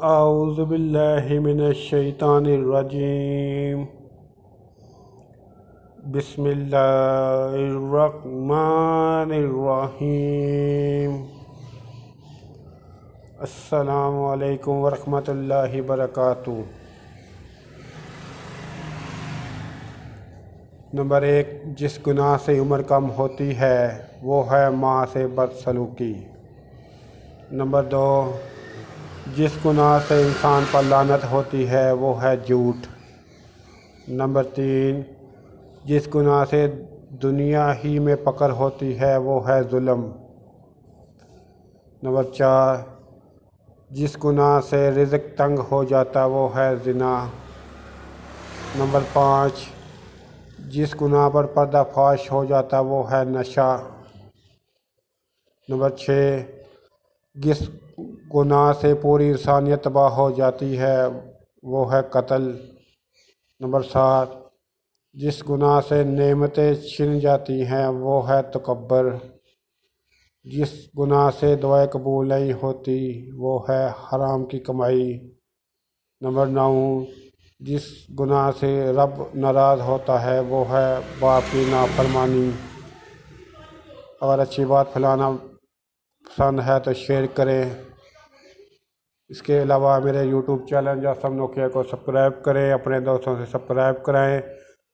اعوذ باللہ من الشیطان الرجیم بسم اللہ الرحمن الرحیم السلام علیکم ورحمۃ اللہ وبرکاتہ۔ نمبر 1، جس گناہ سے عمر کم ہوتی ہے وہ ہے ماں سے بدسلوکی۔ نمبر 2، جس گناہ سے انسان پر لعنت ہوتی ہے وہ ہے جھوٹ۔ نمبر 3، جس گناہ سے دنیا ہی میں پکڑ ہوتی ہے وہ ہے ظلم۔ نمبر 4، جس گناہ سے رزق تنگ ہو جاتا وہ ہے زنا۔ نمبر 5، جس گناہ پر پردہ فاش ہو جاتا وہ ہے نشہ۔ نمبر 6، جس گناہ سے پوری انسانیت تباہ ہو جاتی ہے وہ ہے قتل۔ نمبر 7، جس گناہ سے نعمتیں چھن جاتی ہیں وہ ہے تکبر۔ جس گناہ سے دعائیں قبول نہیں ہوتی وہ ہے حرام کی کمائی۔ نمبر 9، جس گناہ سے رب ناراض ہوتا ہے وہ ہے باپ کی نافرمانی۔ اگر اچھی بات پھیلانا پسند ہے تو شیئر کریں۔ اس کے علاوہ میرے یوٹیوب چینل جاسم نوکیا کو سبسکرائب کریں، اپنے دوستوں سے سبسکرائب کرائیں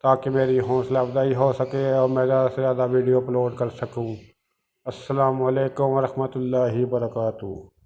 تاکہ میری حوصلہ افزائی ہو سکے اور میں زیادہ سے زیادہ ویڈیو اپلوڈ کر سکوں۔ السلام علیکم ورحمۃ اللہ وبرکاتہ۔